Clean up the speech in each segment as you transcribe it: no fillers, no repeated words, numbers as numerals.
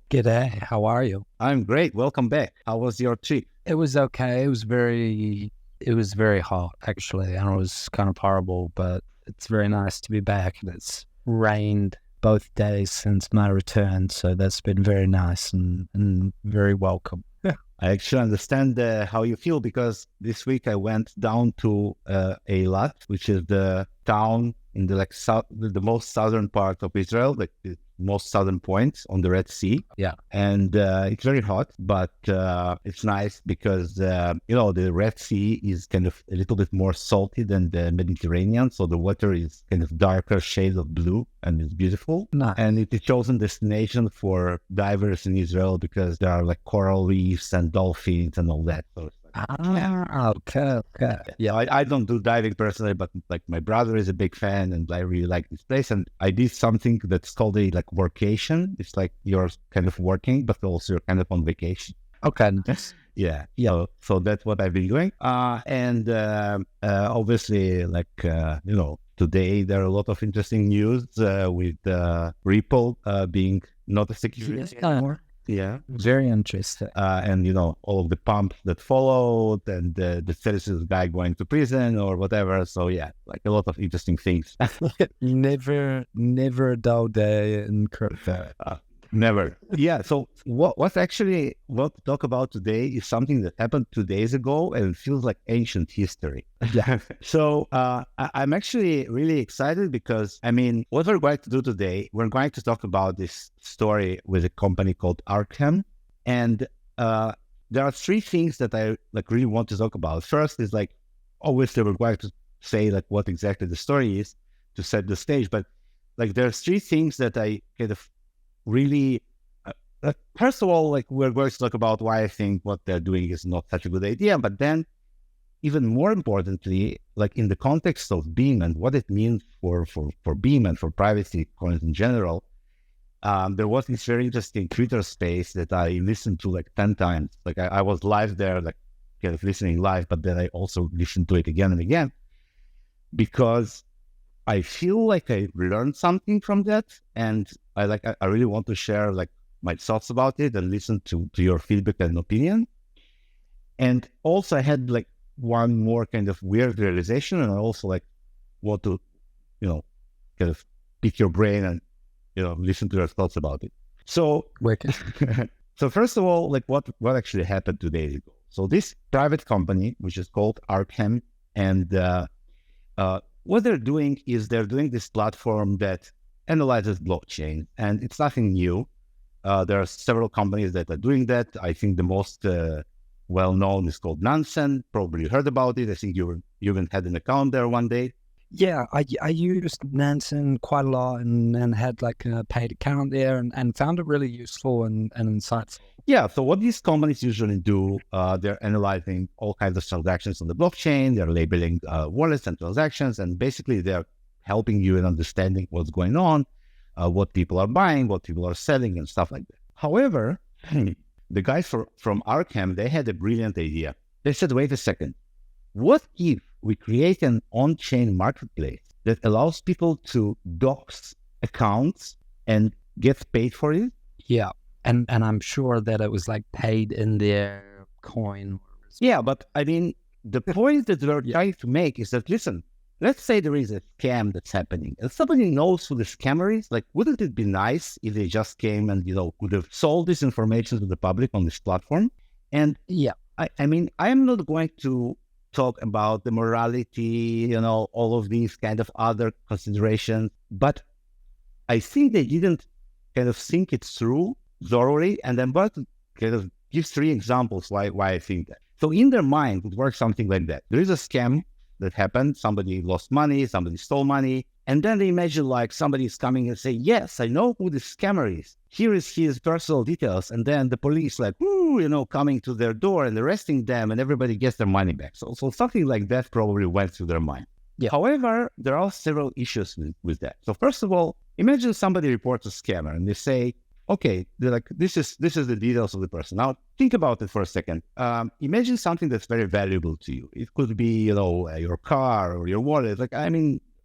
G'day, how are you? I'm great. Welcome back. How was your trip? It was okay. It was very hot actually, and it was kind of horrible, but it's very nice to be back. And it's rained both days since my return, so that's been very nice and very welcome. I actually understand how you feel because this week I went down to Eilat, which is the town in the the most southern part of Israel, like the most southern point on the Red Sea. Yeah. And it's very hot, but it's nice because, the Red Sea is kind of a little bit more salty than the Mediterranean. So the water is kind of darker shades of blue and it's beautiful. Nice. And it's a chosen destination for divers in Israel because there are like coral reefs and dolphins and all that. So Okay. yeah, I don't do diving personally, but like my brother is a big fan and I really like this place. And I did something that's called a like workation. It's like you're kind of working, but also you're kind of on vacation. Okay. Yeah. So that's what I've been doing. And obviously, today there are a lot of interesting news with Ripple being not a security anymore. Yeah. Very interesting. And all of the pumps that followed and the Celsius guy going to prison or whatever. So yeah, like a lot of interesting things. Never a dull day in crypto. Never. Yeah. So what to talk about today is something that happened 2 days ago and it feels like ancient history. Yeah. So I'm actually really excited because, what we're going to do today, we're going to talk about this story with a company called Arkham. And there are three things that I really want to talk about. First is obviously we're going to say what exactly the story is to set the stage. But there's three things that I kind of really, first of all, we're going to talk about why I think what they're doing is not such a good idea. But then even more importantly, in the context of Beam and what it means for Beam and for privacy coins in general, there was this very interesting Twitter space that I listened to 10 times. I was live there, kind of listening live, but then I also listened to it again and again because I feel like I learned something from that. And I really want to share my thoughts about it and listen to your feedback and opinion. And also I had one more kind of weird realization, and I also want to, kind of pick your brain and, listen to your thoughts about it. So, Wicked. so first of all, what actually happened 2 days ago? So this private company, which is called Arkham, and what they're doing is they're doing this platform that analyzes blockchain, and it's nothing new. There are several companies that are doing that. I think the most well-known is called Nansen. Probably you heard about it. I think you even had an account there one day. Yeah, I used Nansen quite a lot and had a paid account there and found it really useful and insightful. Yeah, so what these companies usually do, they're analyzing all kinds of transactions on the blockchain. They're labeling wallets and transactions, and basically they're helping you in understanding what's going on, what people are buying, what people are selling, and stuff like that. However, the guys from Arkham, they had a brilliant idea. They said, wait a second, what if we create an on-chain marketplace that allows people to dox accounts and get paid for it? Yeah. And I'm sure that it was paid in their coin. Yeah, but the point that we're trying to make is that, listen, let's say there is a scam that's happening and somebody knows who the scammer is. Wouldn't it be nice if they just came and, could have sold this information to the public on this platform? And yeah, I am not going to talk about the morality, all of these kind of other considerations, but I think they didn't kind of think it through thoroughly, and I'm about to kind of give three examples why I think that. So in their mind, it works something like that. There is a scam that happened. Somebody lost money, somebody stole money, and then they imagine somebody is coming and say, yes, I know who the scammer is. Here is his personal details. And then the police coming to their door and arresting them, and everybody gets their money back. So something like that probably went through their mind. Yeah. However, there are several issues with that. So first of all, imagine somebody reports a scammer and they say, okay, they're this is the details of the person. Now, think about it for a second. Imagine something that's very valuable to you. It could be, your car or your wallet,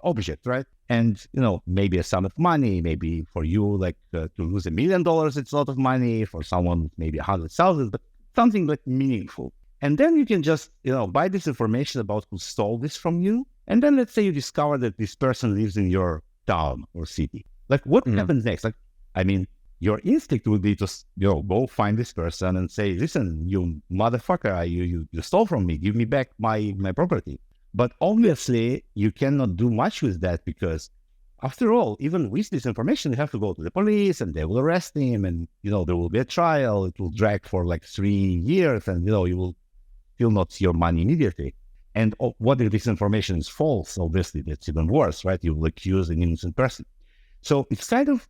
object, right? And, maybe a sum of money, maybe for you, like to lose $1 million, it's a lot of money. For someone, maybe 100,000, but something like meaningful. And then you can just, buy this information about who stole this from you. And then let's say you discover that this person lives in your town or city. Like, what happens next? Like, your instinct would be to, go find this person and say, listen, you motherfucker, you stole from me. Give me back my property. But obviously, you cannot do much with that because, after all, even with this information, you have to go to the police and they will arrest him. And, there will be a trial. It will drag for like 3 years and, you will still not see your money immediately. And what if this information is false? Obviously, that's even worse, right? You will accuse an innocent person. So it's kind of,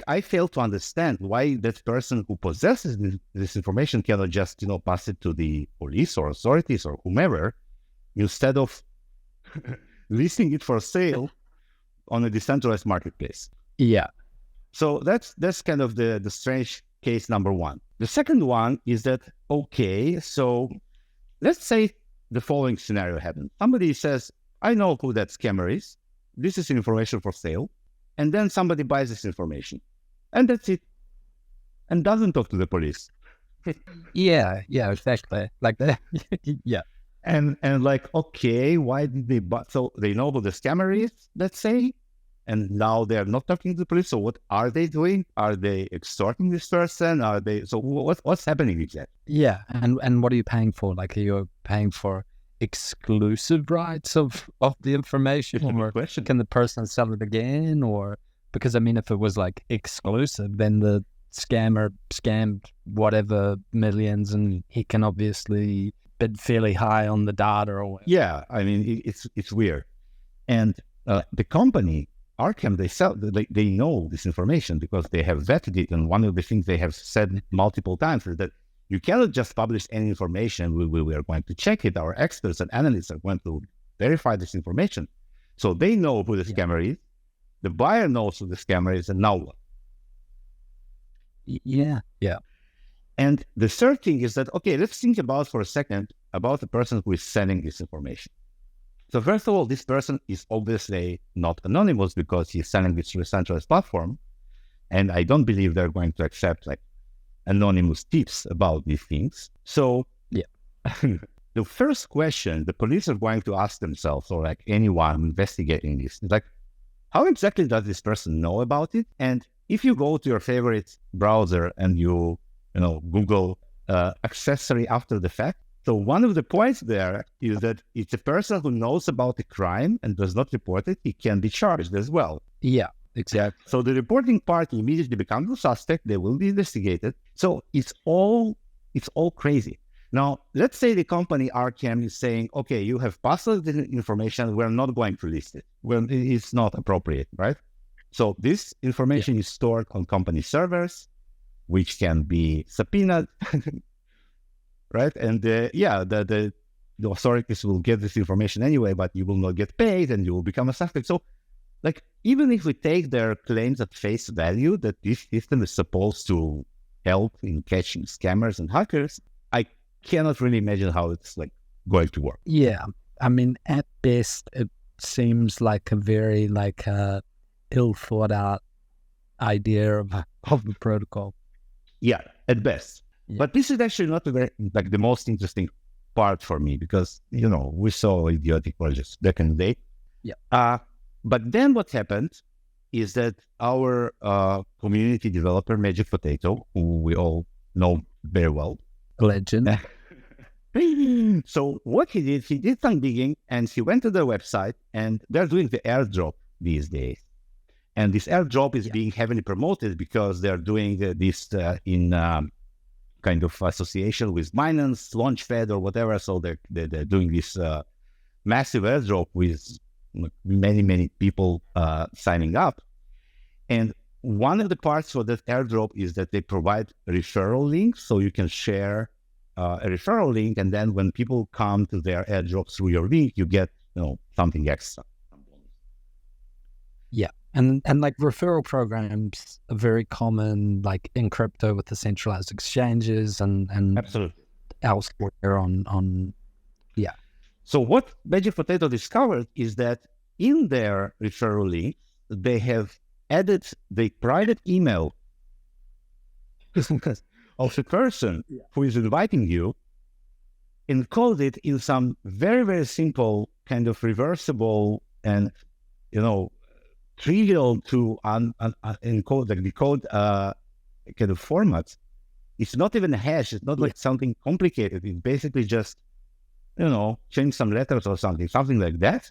I fail to understand why that person who possesses this information cannot just, pass it to the police or authorities or whomever, instead of listing it for sale on a decentralized marketplace. Yeah. So that's kind of the strange case number one. The second one is that, okay, so let's say the following scenario happens. Somebody says, I know who that scammer is. This is information for sale. And then somebody buys this information. And that's it. And doesn't talk to the police. Yeah, exactly. Like that. Yeah. And like, okay, why did they buy? So they know who the scammer is, let's say, and now they're not talking to the police. So what are they doing? Are they extorting this person? So what's happening exactly? Yeah. And what are you paying for? Like, are you paying for exclusive rights of the information? Or question. Can the person sell it again? Or, because if it was like exclusive, then the scammer scammed whatever millions and he can obviously bid fairly high on the data or whatever. Yeah, it's weird. And the company, Arkham, they know this information because they have vetted it. And one of the things they have said multiple times is that you cannot just publish any information. We are going to check it. Our experts and analysts are going to verify this information. So they know who the scammer is. The buyer knows who the scammer is, and now what? Yeah. And the third thing is that, okay, let's think about for a second about the person who is selling this information. So first of all, this person is obviously not anonymous because he's selling this through a centralized platform. And I don't believe they're going to accept like anonymous tips about these things. So yeah, the first question the police are going to ask themselves, or like anyone investigating this, is like, how exactly does this person know about it? And if you go to your favorite browser and you Google accessory after the fact, so one of the points there is that it's a person who knows about the crime and does not report it, he can be charged as well. Yeah, exactly. So the reporting party immediately becomes a suspect. They will be investigated. So it's all crazy. Now, let's say the company Arkham is saying, okay, you have passed the information. We're not going to list it. Well, it's not appropriate, right? So this information is stored on company servers, which can be subpoenaed, right? And the authorities will get this information anyway, but you will not get paid and you will become a suspect. So like, even if we take their claims at face value that this system is supposed to help in catching scammers and hackers, I cannot really imagine how it's like going to work. Yeah. At best, it seems like a very ill thought out idea of the protocol. Yeah, at best. Yeah. But this is actually not the most interesting part for me because, we saw idiotic projects back in the day. Yeah. But then what happened is that our community developer, Magic Potato, who we all know very well. Legend. So what he did some digging and he went to their website and they're doing the airdrop these days. And this airdrop is being heavily promoted because they're doing this in kind of association with Binance, Launchpad, or whatever. So they're doing this massive airdrop with many, many people signing up. And one of the parts for that airdrop is that they provide referral links. So you can share a referral link. And then when people come to their airdrop through your link, you get something extra. Yeah. And like referral programs are very common, like in crypto with the centralized exchanges and absolutely elsewhere on. So what Magic Potato discovered is that in their referral link, they have added the private email of the person who is inviting you, encode it in some very, very simple kind of reversible and, trivial to encode, like decode kind of format. It's not even a hash. It's not like something complicated. It's basically just, change some letters or something like that.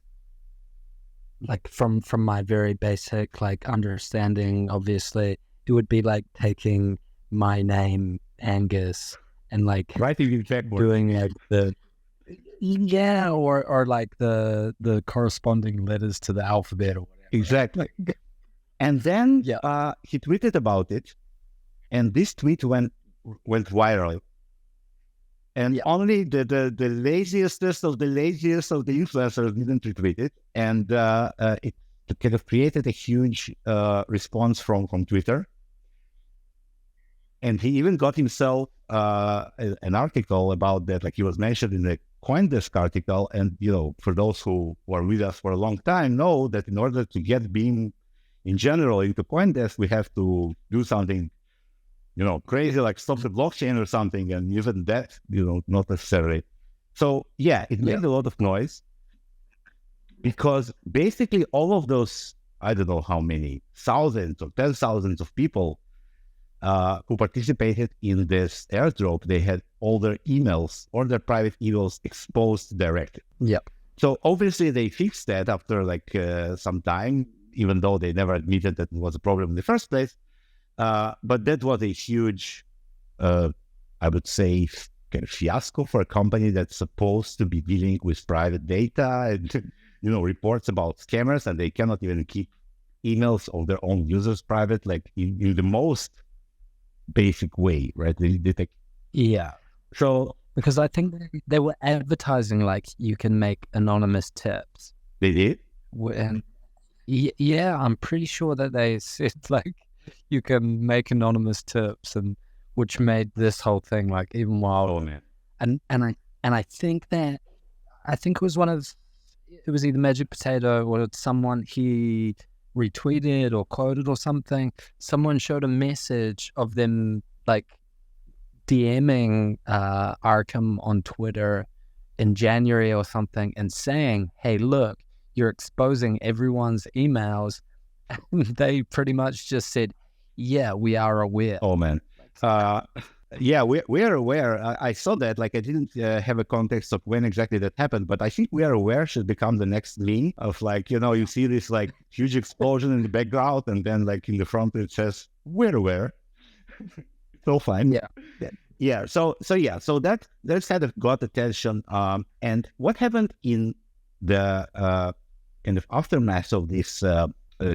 Like from my very basic understanding, obviously, it would be like taking my name, Angus, and writing it backwards. Doing or like the corresponding letters to the alphabet or whatever. Exactly. And then he tweeted about it, and this tweet went viral. And only the laziest of the influencers didn't retweet it, and it kind of created a huge response from Twitter. And he even got himself an article about that, like he was mentioned in the CoinDesk article. And, for those who were with us for a long time know that in order to get Beam in general into CoinDesk, we have to do something, crazy, like stop the blockchain or something. And even that, not necessarily. So it made a lot of noise because basically all of those, I don't know how many, thousands or 10,000s of people who participated in this airdrop, they had all their emails or their private emails exposed directly. Yep. So obviously they fixed that after some time, even though they never admitted that it was a problem in the first place. But that was a huge, I would say, kind of fiasco for a company that's supposed to be dealing with private data and, reports about scammers, and they cannot even keep emails of their own users private, like in the most basic way, right? So because I think they were advertising you can make anonymous tips. They did? And I'm pretty sure that they said you can make anonymous tips, and which made this whole thing even wilder. Oh man. And I think it was either Magic Potato or someone he retweeted or quoted or something. Someone showed a message of them DMing Arkham on Twitter in January or something and saying, hey, look, you're exposing everyone's emails. And they pretty much just said, yeah, we are aware. Oh man. We are aware. I saw that. I didn't have a context of when exactly that happened, but I think we are aware should become the next meme of you see this huge explosion in the background, and then in the front it says we're aware. So fine. Yeah. So that kind of got attention. And what happened in the kind of aftermath of this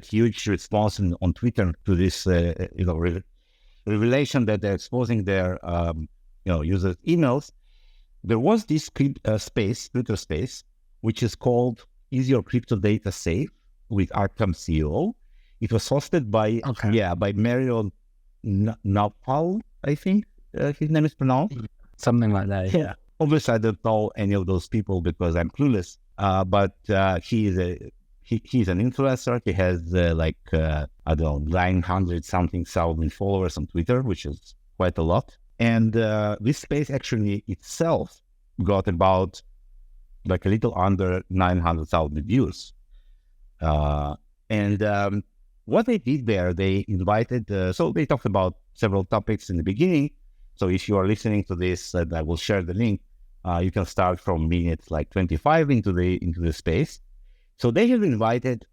huge response on Twitter to this revelation that they're exposing their users' emails, there was this Twitter space, which is called "Is Your Crypto Data Safe?" with Arkham CEO. It was hosted by Mario Napal, I think his name is pronounced. Something like that. Yeah. Obviously, I don't know any of those people because I'm clueless. But he's an influencer. He has I don't know, 900 something thousand followers on Twitter, which is quite a lot. And this space actually itself got about a little under 900,000 views. And what they did there, they invited, so they talked about several topics in the beginning. So if you are listening to this, I will share the link. You can start from minute 25 into the space. So they have invited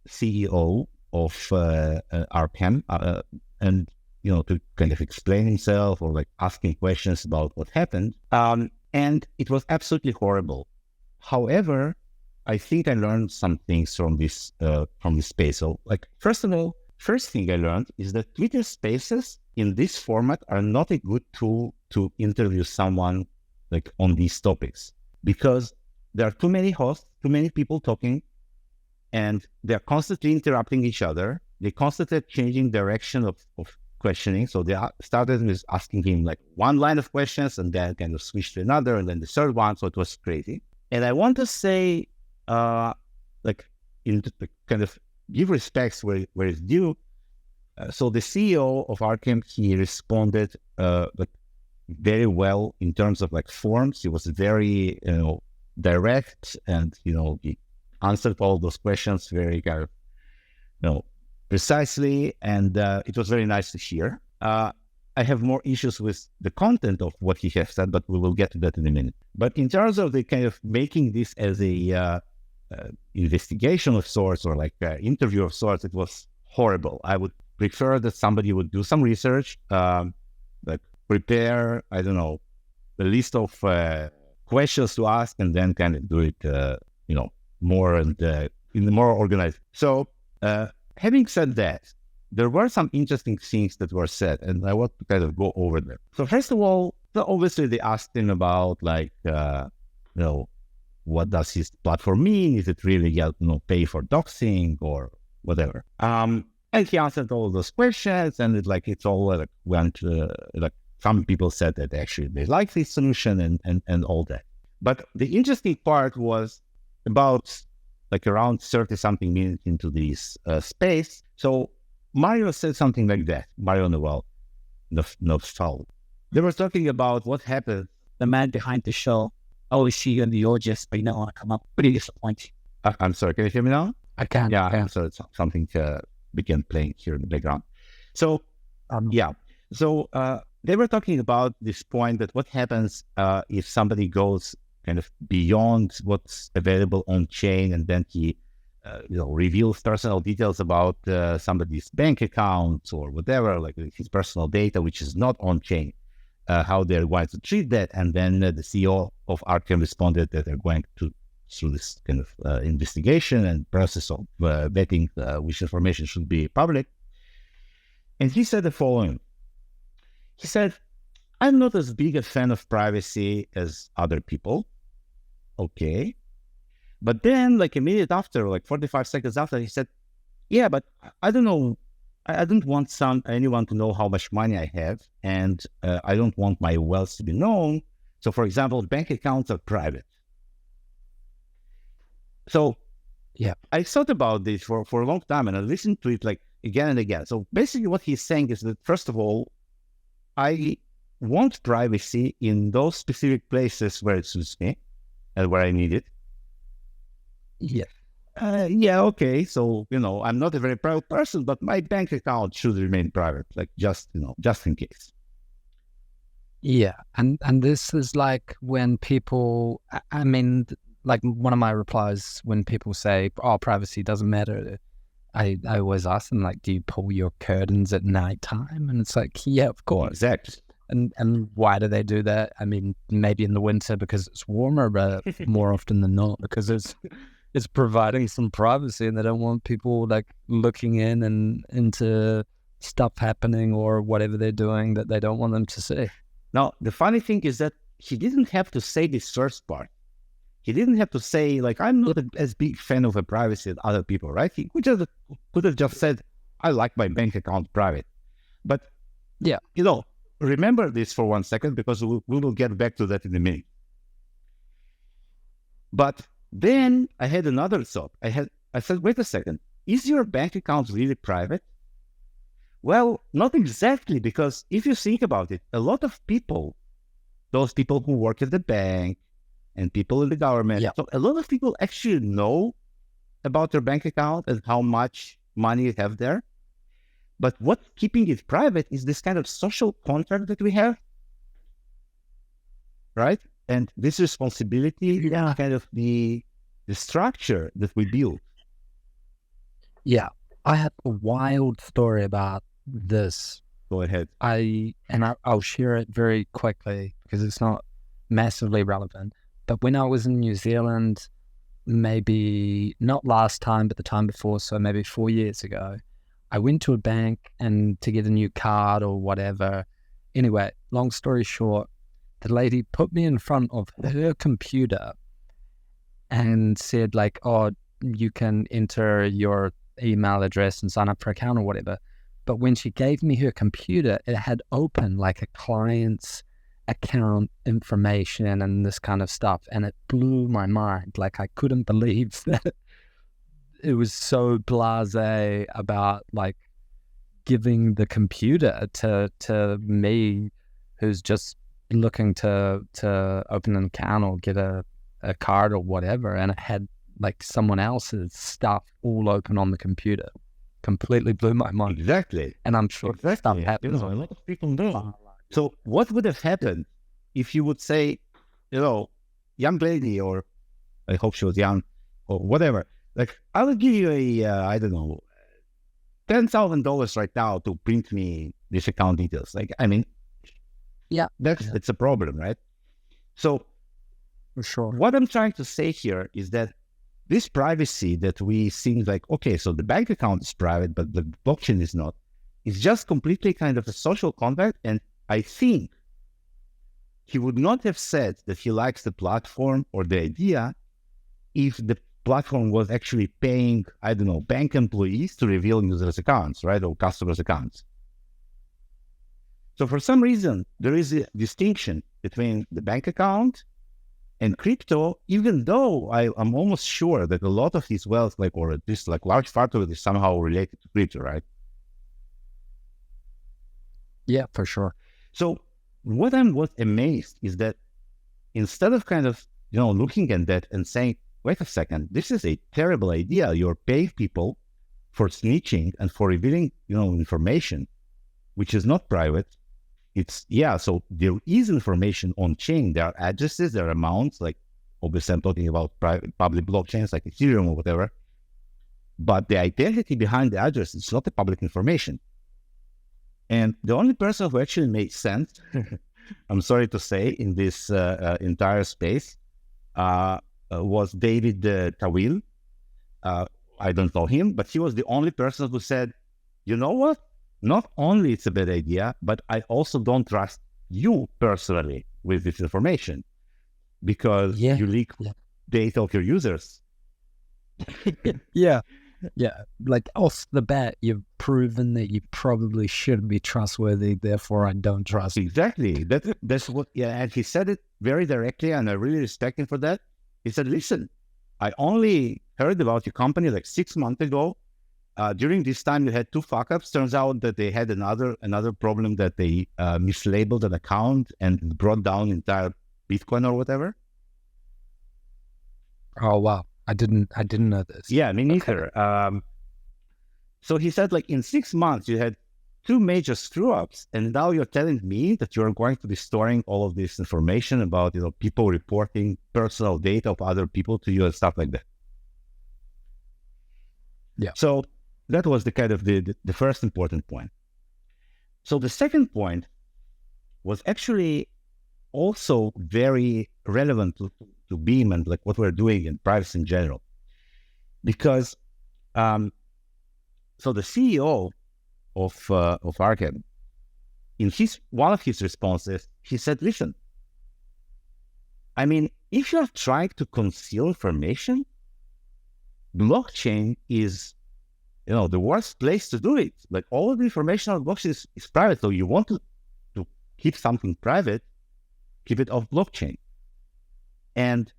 CEO of Arkham and to kind of explain himself or asking questions about what happened. And it was absolutely horrible. However, I think I learned some things from this space. So first of all, first thing I learned is that Twitter Spaces in this format are not a good tool to interview someone on these topics, because there are too many hosts, too many people talking, and they're constantly interrupting each other. They constantly changing direction of questioning. So they started with asking him one line of questions and then kind of switched to another and then the third one. So it was crazy. And I want to say, kind of give respects where it's due. So the CEO of Arkham, he responded like very well in terms of like forms. He was very direct, and he answered all those questions very kind of precisely, and it was very nice to hear. I have more issues with the content of what he has said, but we will get to that in a minute. But in terms of the kind of making this as a investigation of sorts, or like an interview of sorts, it was horrible. I would prefer that somebody would do some research, like prepare, I don't know, a list of questions to ask, and then kind of do it, more and in the more organized. So having said that, there were some interesting things that were said, and I want to kind of go over them. So first of all, obviously they asked him about like, what does his platform mean? Is it really pay for doxing or whatever? And he answered all of those questions, and it's all went like some people said that actually they like this solution and all that. But the interesting part was about like around 30 something minutes into this space. So Mario said something like that. Mario Novstal. They were talking about what happened. The man behind the show. I always see you in the audience, but you don't want to come up. Pretty disappointing. I'm sorry. Can you hear me now? I can. Yeah. I'm sorry. Something began playing here in the background. So So they were talking about this point that what happens if somebody goes kind of beyond what's available on chain, and then he reveals personal details about somebody's bank account or whatever, like his personal data, which is not on chain, how they're going to treat that. And then the CEO of Arkham responded that they're going to through this kind of investigation and process of vetting which information should be public. And he said the following. He said, I'm not as big a fan of privacy as other people. Okay. But then, like a minute after, like 45 seconds after, he said, yeah, but I don't know. I don't want anyone to know how much money I have, and I don't want my wealth to be known. So, for example, bank accounts are private. So, yeah, I thought about this for a long time, and I listened to it like again and again. So basically what he's saying is that, first of all, I want privacy in those specific places where it suits me and where I need it. Yeah. Okay. So, I'm not a very private person, but my bank account should remain private, like just in case. Yeah. And this is like when people, I mean, like one of my replies when people say, oh, privacy doesn't matter. I always ask them, like, do you pull your curtains at nighttime? And it's like, yeah, of course. Exactly. And why do they do that? I mean, maybe in the winter because it's warmer, but more often than not because it's providing some privacy, and they don't want people like looking in and into stuff happening or whatever they're doing that they don't want them to see. Now, the funny thing is that he didn't have to say this first part. He didn't have to say, like, I'm not as big fan of privacy as other people, right? He could have just said, I like my bank account private. But, yeah, remember this for 1 second, because we will get back to that in a minute. But then I had another thought. I said, wait a second, is your bank account really private? Well, not exactly, because if you think about it, a lot of people, those people who work at the bank and people in the government, so a lot of people actually know about their bank account and how much money you have there. But what's keeping it private is this kind of social contract that we have, right? And this responsibility, kind of the structure that we build. Yeah, I have a wild story about this. Go ahead. I'll share it very quickly because it's not massively relevant. But when I was in New Zealand, maybe not last time, but the time before, so maybe 4 years ago, I went to a bank and to get a new card or whatever. Anyway, long story short, the lady put me in front of her computer and said like, oh, you can enter your email address and sign up for an account or whatever. But when she gave me her computer, it had open like a client's account information and this kind of stuff. And it blew my mind. Like I couldn't believe that it was so blasé about like giving the computer to me, who's just looking to open an account or get a card or whatever, and it had like someone else's stuff all open on the computer. Completely blew my mind. Exactly. And I'm sure stuff happens. A lot of people know. So what would have happened if you would say, young lady, or I hope she was young, or whatever, like, I will give you I don't know, $10,000 right now to print me these account details. Like, I mean, it's a problem, right? So For sure. what I'm trying to say here is that this privacy that we think like, okay, so the bank account is private, but the blockchain is not, is just completely kind of a social contract. And I think he would not have said that he likes the platform or the idea if the platform was actually paying, I don't know, bank employees to reveal users' accounts, right? Or customers' accounts. So for some reason, there is a distinction between the bank account and crypto, even though I'm almost sure that a lot of his wealth, like, or at least like large part of it, is somehow related to crypto, right? Yeah, for sure. So what I was amazed is that instead of kind of, looking at that and saying, wait a second, this is a terrible idea. You're paying people for snitching and for revealing, information, which is not private. So there is information on chain. There are addresses, there are amounts, like obviously I'm talking about private public blockchains like Ethereum or whatever. But the identity behind the address is not the public information. And the only person who actually made sense, I'm sorry to say, in this entire space was David Tawil. I don't know him, but he was the only person who said, you know what? Not only it's a bad idea, but I also don't trust you personally with this information because you leak data of your users. Yeah. Like off the bat, you've proven that you probably shouldn't be trustworthy. Therefore, I don't trust you. Exactly. That's what. Yeah, and he said it very directly, and I really respect him for that. He said, "Listen, I only heard about your company like 6 months ago. During this time, you had 2 fuck-ups. Turns out that they had another problem that they mislabeled an account and brought down entire Bitcoin or whatever." Oh wow, I didn't know this. Yeah, me neither. Okay. So he said, like, in 6 months, you had 2 major screw-ups, and now you're telling me that you're going to be storing all of this information about people reporting personal data of other people to you and stuff like that. Yeah. So that was the kind of the first important point. So the second point was actually also very relevant to Beam and like what we're doing in privacy in general. Because so the CEO of Arkham, in one of his responses, he said, listen, I mean, if you're trying to conceal information, blockchain is the worst place to do it. Like, all of the information on blockchain is private. So you want to keep something private, keep it off blockchain. And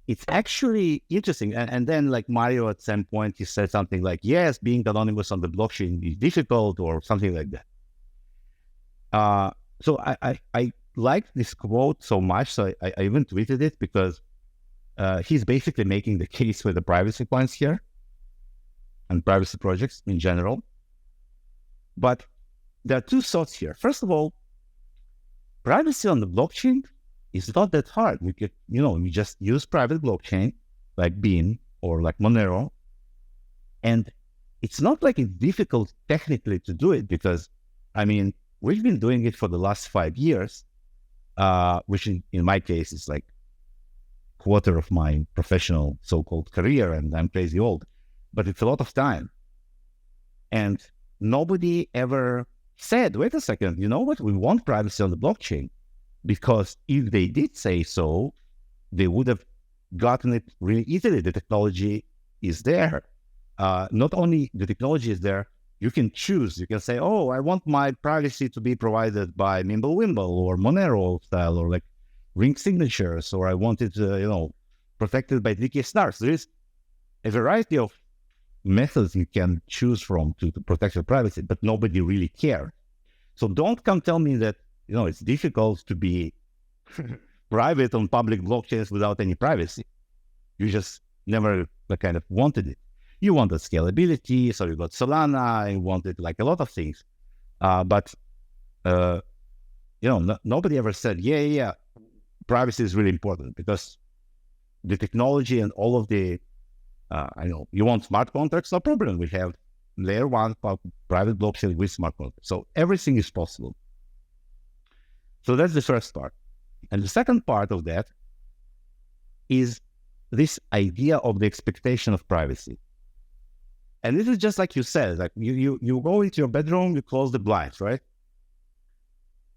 it's actually interesting. And then like Mario at some point, he said something like, yes, being anonymous on the blockchain is difficult or something like that. So I like this quote so much. So I even tweeted it because he's basically making the case for the privacy points here and privacy projects in general. But there are 2 thoughts here. First of all, privacy on the blockchain is not that hard. We could, you just use private blockchain like Beam or like Monero. And it's not like it's difficult technically to do it because, I mean, we've been doing it for the last 5 years, which in my case is like quarter of my professional so-called career, and I'm crazy old. But it's a lot of time. And nobody ever said, wait a second, you know what? We want privacy on the blockchain. Because if they did say so, they would have gotten it really easily. The technology is there. Not only the technology is there, you can choose. You can say, oh, I want my privacy to be provided by Mimblewimble or Monero style or like ring signatures, or I want it, protected by DK stars. There is a variety of methods you can choose from to protect your privacy, but nobody really cares. So don't come tell me that, it's difficult to be private on public blockchains without any privacy. You just never kind of wanted it. You wanted scalability, so you got Solana, you wanted like a lot of things. But nobody ever said, yeah, privacy is really important, because the technology and all of the, you want smart contracts, no problem. We have layer 1 private blockchain with smart contracts. So everything is possible. So that's the first part. And the second part of that is this idea of the expectation of privacy. And this is just like you said, like you go into your bedroom, you close the blinds, right?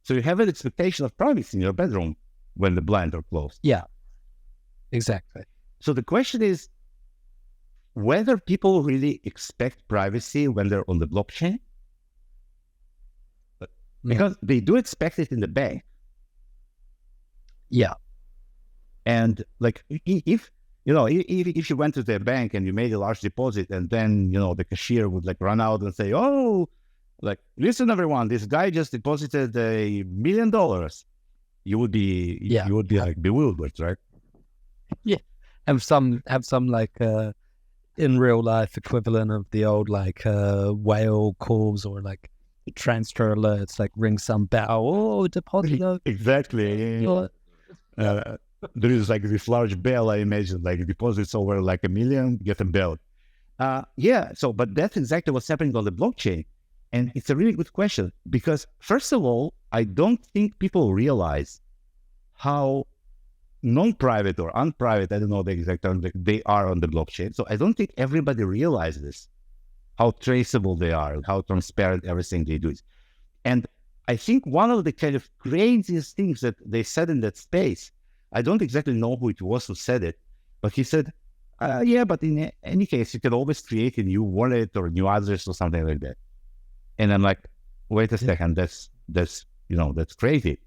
So you have an expectation of privacy in your bedroom when the blinds are closed. Yeah, exactly. So the question is whether people really expect privacy when they're on the blockchain, because they do expect it in the bank. Yeah. And like if you went to the bank and you made a large deposit, and then the cashier would like run out and say, "Oh, like listen, everyone, this guy just deposited $1 million," you would be like bewildered, right? Yeah, have some like in real life equivalent of the old like whale calls or like transfer alerts, like ring some bell. Oh, deposit. Exactly. There is like this large bell, I imagine, like deposits over like $1 million, get a bell. So, but that's exactly what's happening on the blockchain. And it's a really good question, because first of all, I don't think people realize how non-private or unprivate, I don't know the exact term, they are on the blockchain. So I don't think everybody realizes how traceable they are and how transparent everything they do is. And I think one of the kind of craziest things that they said in that space, I don't exactly know who it was who said it, but he said, but in any case, you can always create a new wallet or new address or something like that. And I'm like, wait a second, that's crazy.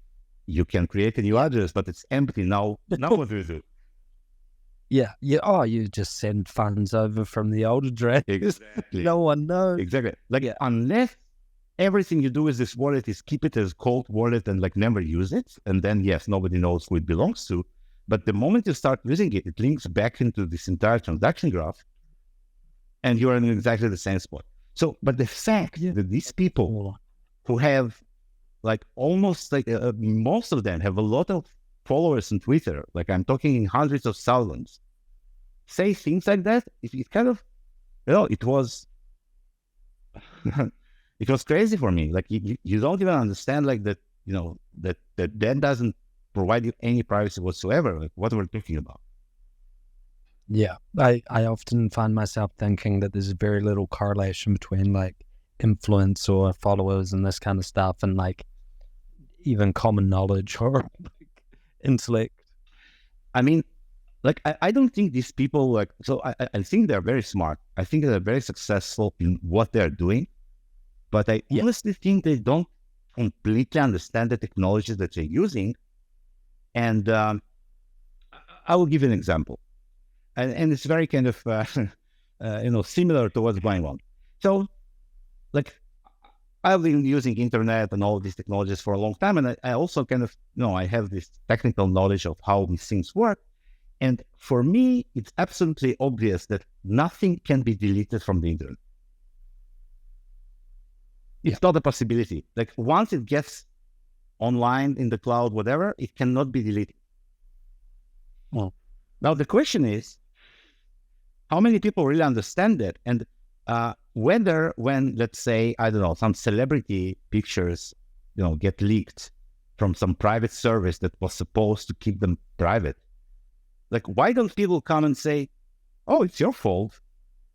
You can create a new address, but it's empty now. Now what do you do? Yeah. Oh, you just send funds over from the old address. Exactly. No one knows. Exactly. Unless everything you do with this wallet is keep it as cold wallet and like never use it, and then yes, nobody knows who it belongs to. But the moment you start using it, it links back into this entire transaction graph, and you're in exactly the same spot. So, but the fact that these people who have like almost like most of them have a lot of followers on Twitter, like I'm talking in hundreds of thousands, say things like that, it kind of, it was it was crazy for me. Like you don't even understand like that, that doesn't provide you any privacy whatsoever, like what we're talking about. Yeah, I often find myself thinking that there's very little correlation between like influence or followers and this kind of stuff, and like even common knowledge or like intellect. I mean, like I don't think these people like, so I think they're very smart. I think they're very successful in what they're doing, but I honestly think they don't completely understand the technologies that they're using. And I will give you an example. And it's very kind of, similar to what's going on. So, like, I've been using internet and all of these technologies for a long time. And I also kind of, I have this technical knowledge of how these things work. And for me, it's absolutely obvious that nothing can be deleted from the internet. It's not a possibility. Like, once it gets online in the cloud, whatever, it cannot be deleted. Well, now the question is, how many people really understand that? And whether when, let's say, I don't know, some celebrity pictures, get leaked from some private service that was supposed to keep them private, like, why don't people come and say, oh, it's your fault?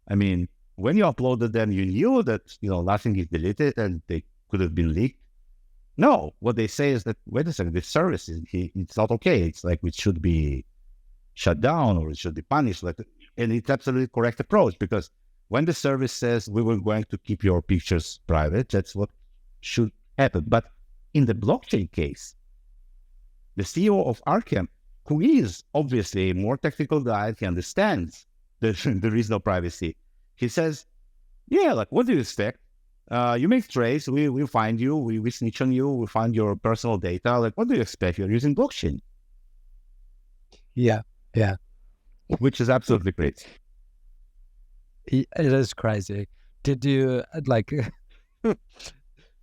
I mean, when you uploaded them, you knew that, nothing is deleted and they could have been leaked. No, what they say is that, wait a second, this service, it's not okay. It's like it should be shut down or it should be punished. And it's absolutely correct approach, because when the service says we were going to keep your pictures private, that's what should happen. But in the blockchain case, the CEO of Arkham, who is obviously a more technical guy, he understands that there is no privacy. he says, yeah, like, what do you expect? You make trades, we find you, we snitch on you, we find your personal data. Like, what do you expect? You're using blockchain. Yeah. Which is absolutely great. It is crazy. Did you like?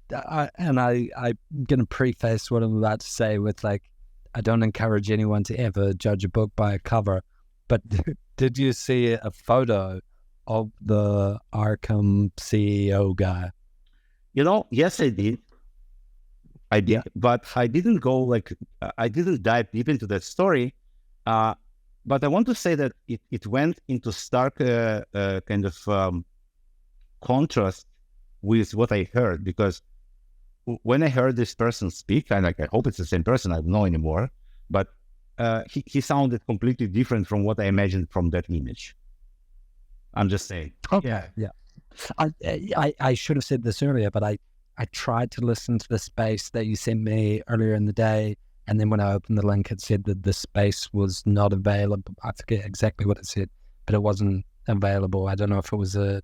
I'm going to preface what I'm about to say with like, I don't encourage anyone to ever judge a book by a cover, but did you see a photo of the Arkham CEO guy? Yes, I did. But I didn't go like, I didn't dive deep into that story. But I want to say that it went into stark kind of contrast with what I heard, because when I heard this person speak, I hope it's the same person, I don't know anymore, but he sounded completely different from what I imagined from that image. I'm just saying. Okay. Yeah. I should have said this earlier, but I tried to listen to the space that you sent me earlier in the day. And then when I opened the link, it said that the space was not available. I forget exactly what it said, but it wasn't available. I don't know if it was a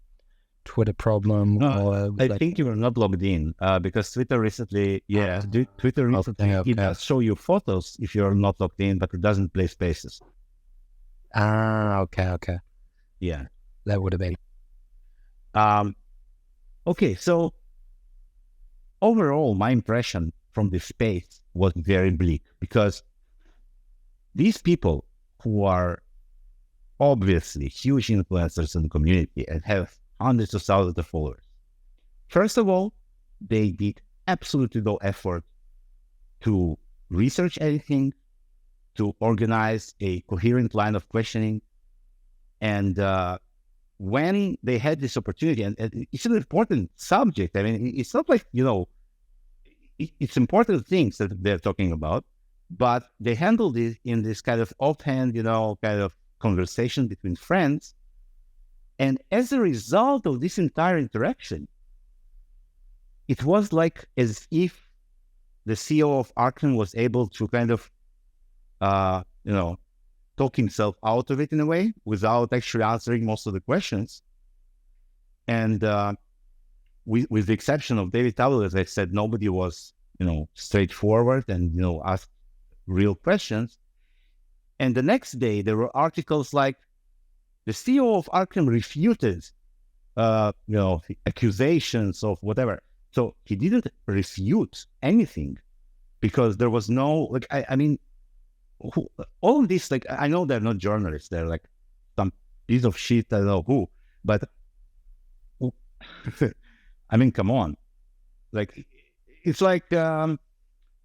Twitter problem or... I think you were not logged in because Twitter recently, it does show you photos if you're not logged in, but it doesn't play spaces. Okay. Yeah. That would have been... Okay, so overall, my impression from this space was very bleak, because these people who are obviously huge influencers in the community and have hundreds of thousands of followers, first of all, they did absolutely no effort to research anything, to organize a coherent line of questioning. And when they had this opportunity, and it's an important subject, I mean, it's not like, it's important things that they're talking about, but they handled it in this kind of offhand, kind of conversation between friends. And as a result of this entire interaction, it was like as if the CEO of Arkham was able to kind of, talk himself out of it in a way without actually answering most of the questions. And with the exception of David Tavell, as I said, nobody was, straightforward and, asked real questions. And the next day, there were articles like the CEO of Arkham refuted, accusations of whatever. So he didn't refute anything because there was no, like, I mean, all of this, like, I know they're not journalists. They're like some piece of shit, I don't know who, but I mean, come on. Like, it's like, there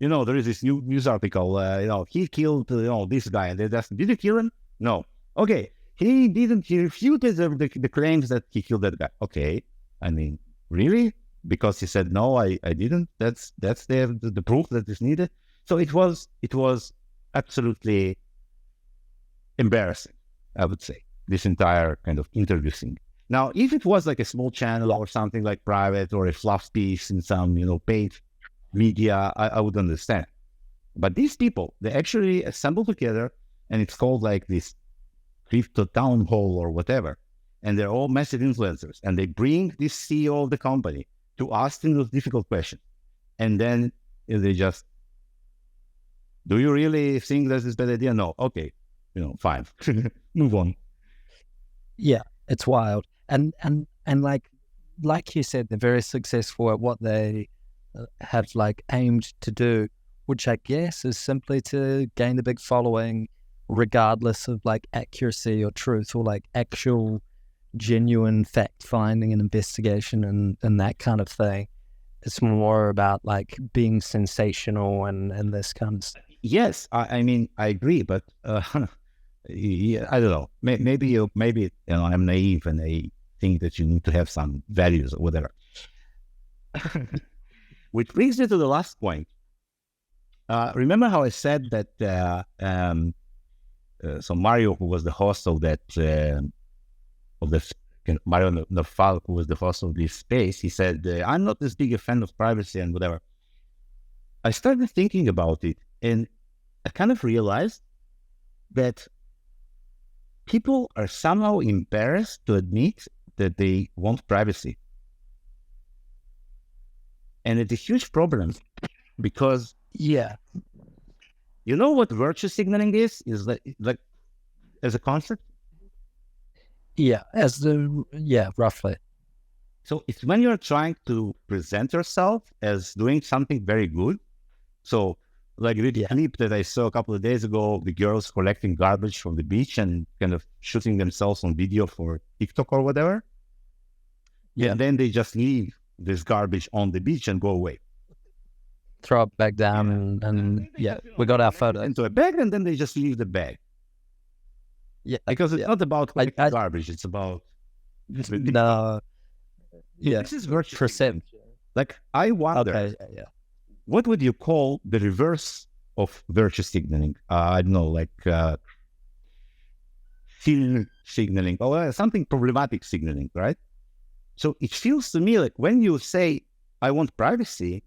is this news article, he killed, this guy. And they asked, did he kill him? No. Okay. He didn't. He refuted the claims that he killed that guy. Okay. I mean, really? Because he said, no, I didn't. That's the proof that is needed. So it was absolutely embarrassing, I would say, this entire kind of interview thing. Now, if it was like a small channel or something like private or a fluff piece in some, paid media, I would understand. But these people, they actually assemble together, and it's called like this crypto town hall or whatever. And they're all massive influencers. And they bring this CEO of the company to ask him those difficult questions. And then they just, do you really think that's a bad idea? No. Okay. Fine. Move on. Yeah, it's wild. And like you said, they're very successful at what they have like aimed to do, which I guess is simply to gain a big following, regardless of like accuracy or truth or like actual genuine fact finding and investigation and that kind of thing. It's more about like being sensational and this kind of stuff. Yes, I mean, I agree, but yeah, I don't know. Maybe I'm naive and I think that you need to have some values or whatever. Which brings me to the last point. Remember how I said that so Mario, who was the host of that Mario Nafal, who was the host of this space, he said, I'm not as big a fan of privacy and whatever. I started thinking about it, and I kind of realized that people are somehow embarrassed to admit that they want privacy. And it's a huge problem because Yeah. you know what virtue signaling is? Is like as a concept? Yeah. Roughly. So it's when you're trying to present yourself as doing something very good. So like the clip that I saw a couple of days ago, the girls collecting garbage from the beach and kind of shooting themselves on video for TikTok or whatever. Yeah. And then they just leave this garbage on the beach and go away. Throw it back down and we got our photo. Into a bag and then they just leave the bag. Yeah. Because it's not about garbage, it's about... No. Yeah. This is virtue signaling. Like I wonder, what would you call the reverse of virtue signaling? I don't know, like sin signaling or something problematic signaling, right? So it feels to me like when you say, I want privacy,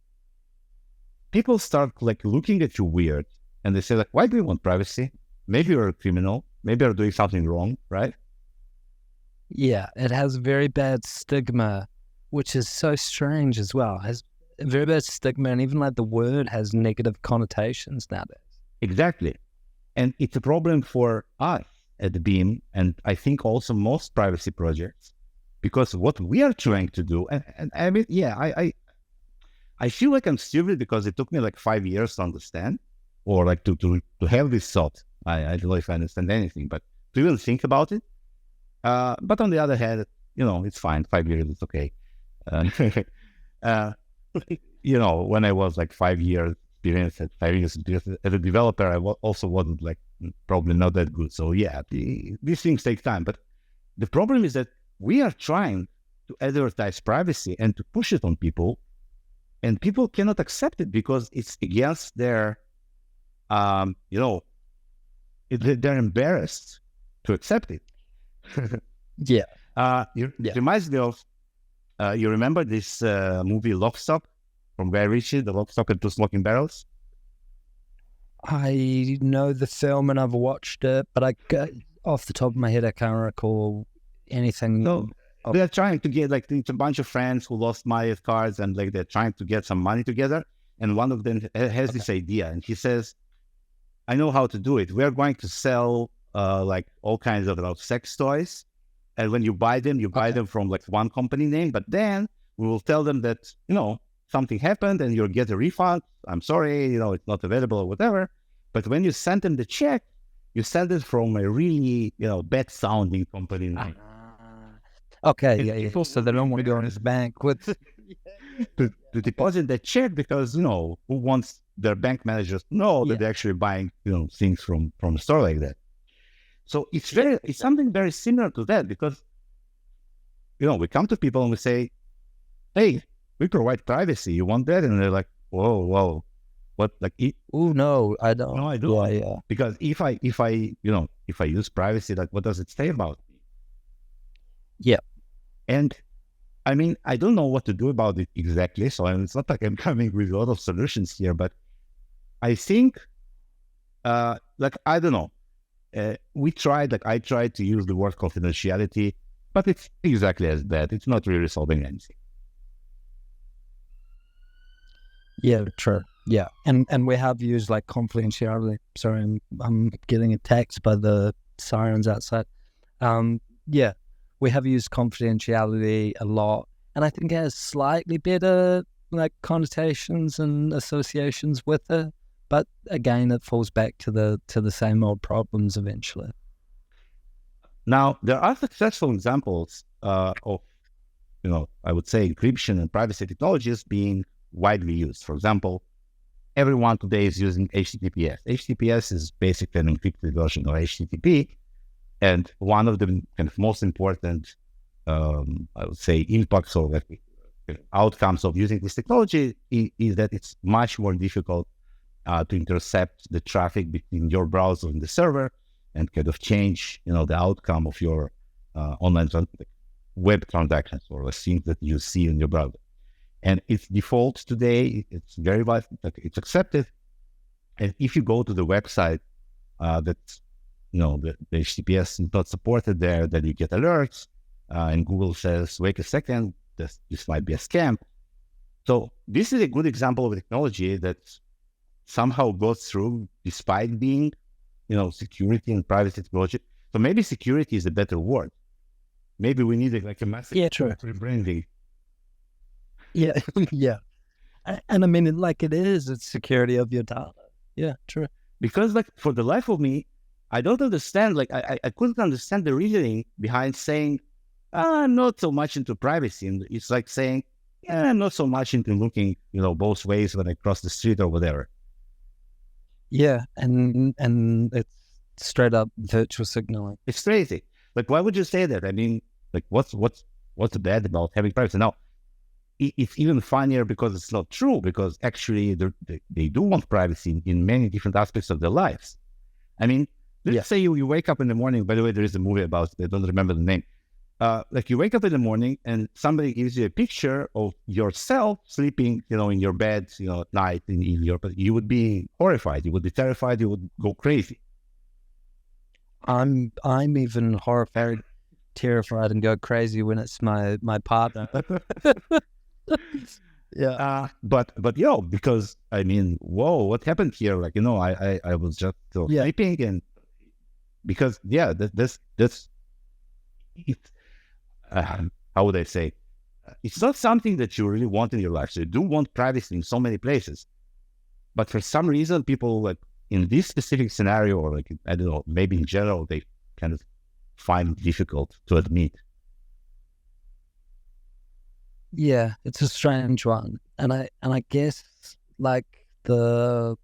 people start like looking at you weird and they say like, why do you want privacy? Maybe you're a criminal. Maybe you're doing something wrong, right? Yeah, it has very bad stigma, which is so strange as well. It has very bad stigma, and even like the word has negative connotations nowadays. Exactly. And it's a problem for us at the Beam, and I think also most privacy projects, because what we are trying to do, and I mean, I feel like I'm stupid because it took me like 5 years to understand, or like to have this thought. I don't know if I understand anything, but to even think about it. But on the other hand, you know, it's fine. 5 years, it's okay. You know, when I was like 5 years experience as a developer, I also wasn't like probably not that good. So yeah, these things take time. But the problem is that we are trying to advertise privacy and to push it on people, and people cannot accept it because it's against their, you know, they're embarrassed to accept it. It reminds me of, you remember this movie Lock, Stock from Guy Ritchie, The Lock, Stock and Two Smoking Barrels? I know the film and I've watched it, but off the top of my head, I can't recall anything. No, they're trying to get, like, it's a bunch of friends who lost money at cards, and like they're trying to get some money together. And one of them has this idea, and he says, I know how to do it. We're going to sell like all kinds of sex toys. And when you buy them, you buy them from like one company name, but then we will tell them that, you know, something happened and you'll get a refund. I'm sorry, you know, it's not available or whatever. But when you send them the check, you send it from a really, you know, bad sounding company name. So they don't want to go in his bank with to deposit that check because, you know, who wants their bank managers to know that they're actually buying, you know, things from a store like that. So it's something very similar to that because, you know, we come to people and we say, hey, we provide privacy. You want that? And they're like, whoa, what? Like, oh no, I don't. No, I do. Yeah. Because if I use privacy, like, what does it say about me? Yeah. And I mean, I don't know what to do about it exactly. So it's not like I'm coming with a lot of solutions here, but I think, like, I don't know. I tried to use the word confidentiality, but it's exactly as bad. It's not really solving anything. Yeah, true. Yeah. And we have used like confidentiality. Sorry, I'm getting attacked by the sirens outside. Yeah, we have used confidentiality a lot, and I think it has slightly better like connotations and associations with it. But again, it falls back to the same old problems eventually. Now, there are successful examples of, you know, I would say encryption and privacy technologies being widely used. For example, everyone today is using HTTPS. HTTPS is basically an encrypted version of HTTP. And one of the kind of most important, I would say, impacts or like outcomes of using this technology is that it's much more difficult to intercept the traffic between your browser and the server and kind of change, you know, the outcome of your online web transactions or the things that you see in your browser. And it's default today. It's very wide, it's accepted. And if you go to the website that, you know, the HTTPS is not supported there, then you get alerts. and Google says, wait a second, this might be a scam. So this is a good example of a technology that somehow goes through despite being, security and privacy technology. So maybe security is a better word. Maybe we need a massive rebranding. Yeah, yeah. And I mean, it's security of your data. Yeah, true. Because for the life of me, I don't understand, I couldn't understand the reasoning behind saying, I'm not so much into privacy. And it's like saying, I'm not so much into looking, both ways when I cross the street or whatever. Yeah, and it's straight up virtual signaling. It's crazy. Why would you say that? I mean, what's bad about having privacy? Now, it's even funnier because it's not true, because actually they do want privacy in many different aspects of their lives. I mean, let's say you wake up in the morning. By the way, there is a movie about it. I don't remember the name. You wake up in the morning and somebody gives you a picture of yourself sleeping, in your bed, at night you would be horrified. You would be terrified. You would go crazy. I'm even horrified, terrified, and go crazy when it's my partner. Yeah. But because I mean, whoa, what happened here? I was just sleeping, and because that's it's. How would I say? It's not something that you really want in your life. So you do want privacy in so many places, but for some reason, people in this specific scenario, or I don't know, maybe in general, they kind of find it difficult to admit. Yeah, it's a strange one, and I guess the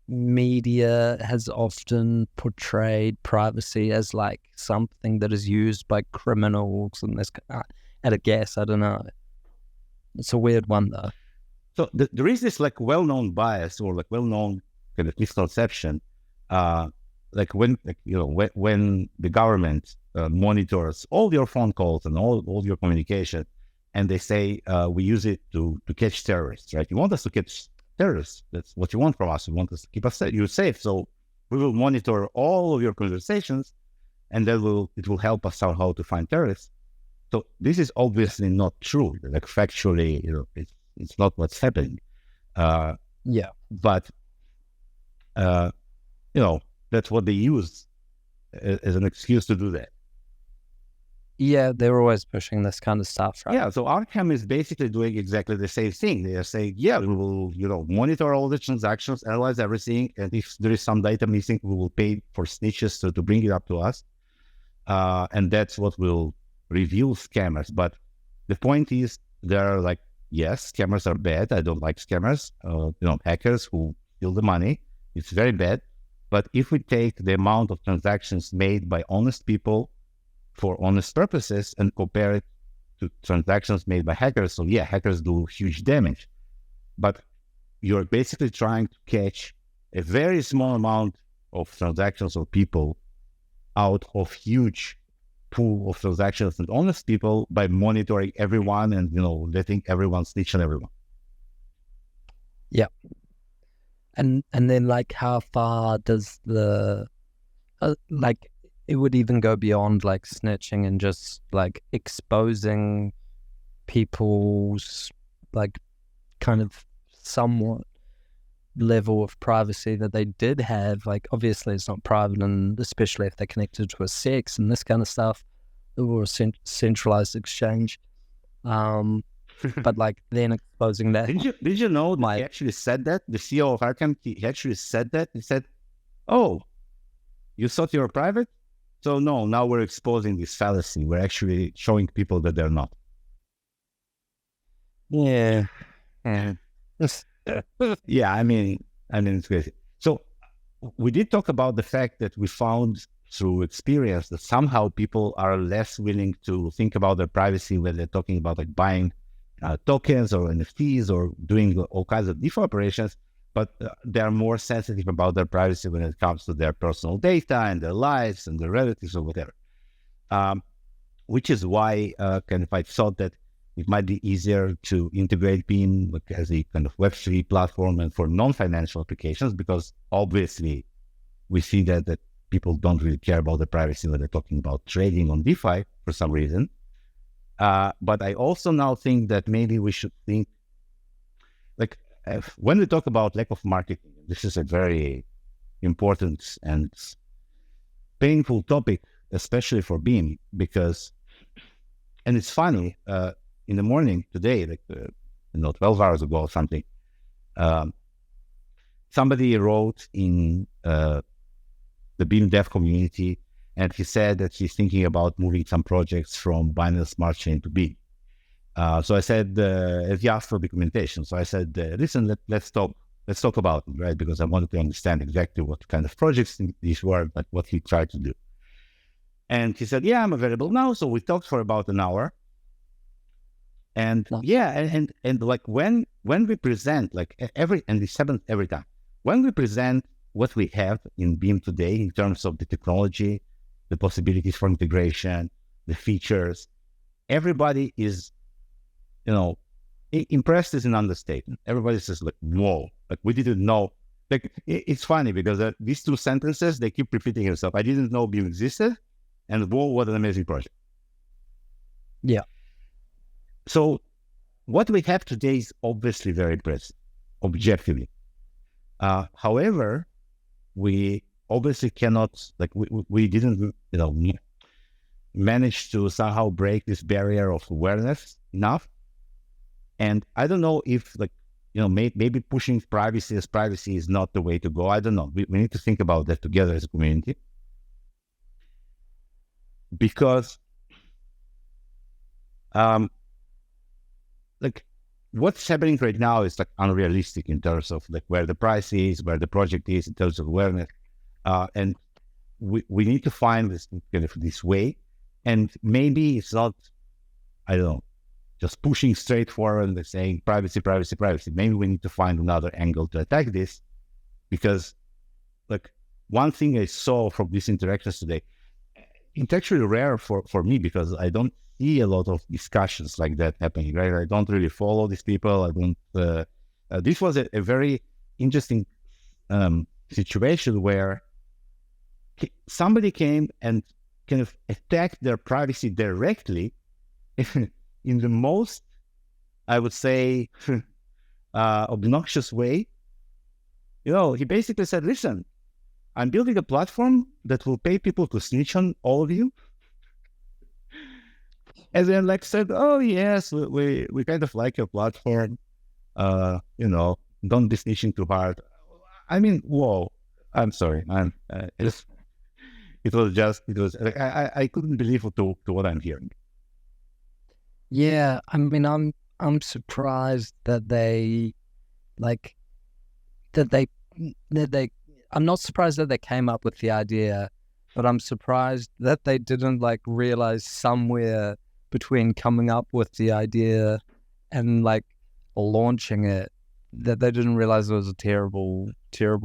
media has often portrayed privacy as something that is used by criminals, and this at a guess, I don't know. It's a weird one though. So there is this well-known bias or well-known kind of misconception, when the government monitors all your phone calls and all your communication, and they say we use it to catch terrorists, right? You want us to catch terrorists. That's what you want from us. You want us to keep you safe. So we will monitor all of your conversations, and then it will help us somehow to find terrorists. So this is obviously not true. Factually, it's not what's happening. But that's what they use as an excuse to do that. Yeah, they're always pushing this kind of stuff, right? Yeah, so Arkham is basically doing exactly the same thing. They are saying, we will, monitor all the transactions, analyze everything, and if there is some data missing, we will pay for snitches to bring it up to us. And that's what will reveal scammers. But the point is, there are yes, scammers are bad. I don't like scammers, hackers who steal the money. It's very bad. But if we take the amount of transactions made by honest people for honest purposes and compare it to transactions made by hackers, so hackers do huge damage. But you're basically trying to catch a very small amount of transactions of people out of huge pool of transactions and honest people by monitoring everyone and, letting everyone snitch on everyone. Yeah. And then how far does the, it would even go beyond snitching and just exposing people's kind of somewhat level of privacy that they did have. Obviously it's not private, and especially if they're connected to a sex and this kind of stuff, or a centralized exchange. But then exposing that. Did you know that he actually said that? The CEO of Arkham, he actually said that. He said, "Oh, you thought you were private? So no, now we're exposing this fallacy. We're actually showing people that they're not." Yeah. Yeah, I mean, it's crazy. So we did talk about the fact that we found through experience that somehow people are less willing to think about their privacy when they're talking about buying tokens or NFTs or doing all kinds of DeFi operations, but they're more sensitive about their privacy when it comes to their personal data and their lives and their relatives or whatever. Which is why I thought that it might be easier to integrate Beam as a kind of Web3 platform and for non-financial applications, because obviously we see that people don't really care about their privacy when they're talking about trading on DeFi for some reason. But I also now think that maybe we should think, like, when we talk about lack of marketing, this is a very important and painful topic, especially for Beam, because, and it's funny, in the morning today, 12 hours ago or something, somebody wrote in the Beam dev community, and he said that he's thinking about moving some projects from binary smart chain to Beam. So I said, he asked for documentation. So I said, listen, let's talk about it, right? Because I wanted to understand exactly what kind of projects these were, like what he tried to do. And he said, yeah, I'm available now. So we talked for about an hour. And and like when we present, like this happens every time, when we present what we have in Beam today in terms of the technology, the possibilities for integration, the features, everybody is, impressed is an understatement. Everybody says, like, whoa, like we didn't know. Like it's funny because these two sentences, they keep repeating themselves. I didn't know Beam existed, and whoa, what an amazing project. Yeah. So what we have today is obviously very impressive, objectively. However, we obviously cannot, like we didn't, manage to somehow break this barrier of awareness enough. And I don't know if, like, maybe pushing privacy is not the way to go. I don't know. We need to think about that together as a community. Because, like, what's happening right now is like unrealistic in terms of like where the price is, where the project is in terms of awareness. And we need to find this way. And maybe it's not, I don't know, just pushing straight forward and saying privacy. Maybe we need to find another angle to attack this, because, like, one thing I saw from these interactions today, it's actually rare for me because I don't see a lot of discussions like that happening, right? I don't really follow these people. I don't. This was a very interesting situation where somebody came and kind of attacked their privacy directly in the most, I would say, obnoxious way. He basically said, listen, I'm building a platform that will pay people to snitch on all of you. And then, like, said, oh, yes, we kind of like your platform. Don't be snitching too hard. I mean, whoa, I'm sorry. It was like, I couldn't believe to what I'm hearing. Yeah, I mean, I'm surprised that they I'm not surprised that they came up with the idea, but I'm surprised that they didn't like realize somewhere between coming up with the idea and like launching it, that they didn't realize it was a terrible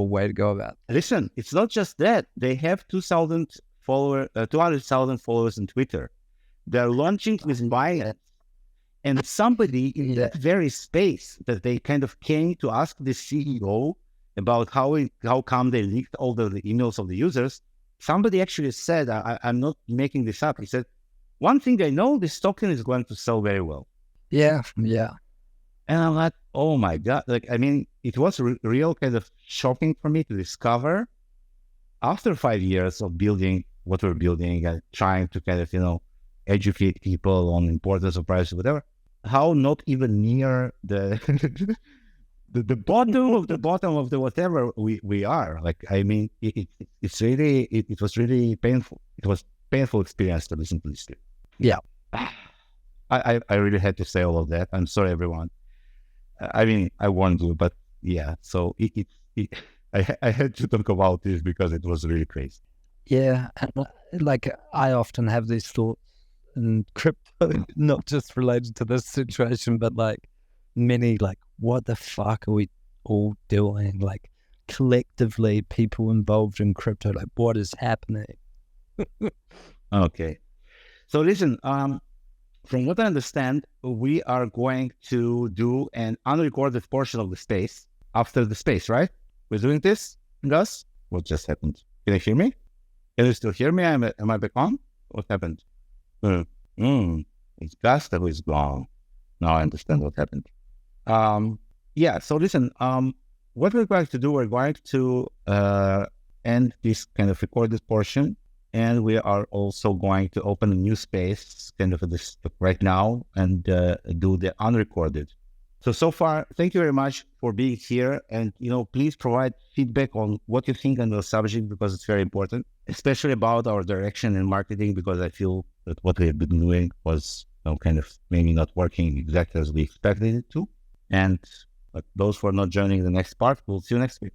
way to go about it. Listen, it's not just that. They have 200,000 followers on Twitter. They're launching with violence. And somebody in that very space that they kind of came to ask the CEO about how come they leaked all the emails of the users, somebody actually said, I'm not making this up. He said, one thing I know, this token is going to sell very well. Yeah. And I'm like, oh my God. Like, I mean, it was real kind of shocking for me to discover after 5 years of building what we're building and trying to kind of, educate people on the importance of privacy, whatever, how not even near the the bottom of the bottom of the whatever we are. Like, I mean, it was really painful. It was painful experience to listen to this. Yeah. I really had to say all of that. I'm sorry, everyone. I mean, I warned you, but yeah. So I had to talk about this because it was really crazy. Yeah, and like I often have these thoughts in crypto, not just related to this situation, but like many, like, what the fuck are we all doing? Like, collectively, people involved in crypto, like, what is happening? Okay. So listen, from what I understand, we are going to do an unrecorded portion of the space after the space, right? We're doing this, Gus? What just happened? Can you hear me? Can you still hear me? Am I back on? What happened? It's Gustav who is gone. Now I understand what happened. Yeah, so listen, what we're going to do, we're going to end this kind of recorded portion, and we are also going to open a new space kind of this right now and do the unrecorded. So far, thank you very much for being here. And, please provide feedback on what you think on the subject, because it's very important, especially about our direction in marketing, because I feel that what we have been doing was kind of maybe not working exactly as we expected it to. And those who are not joining the next part, we'll see you next week.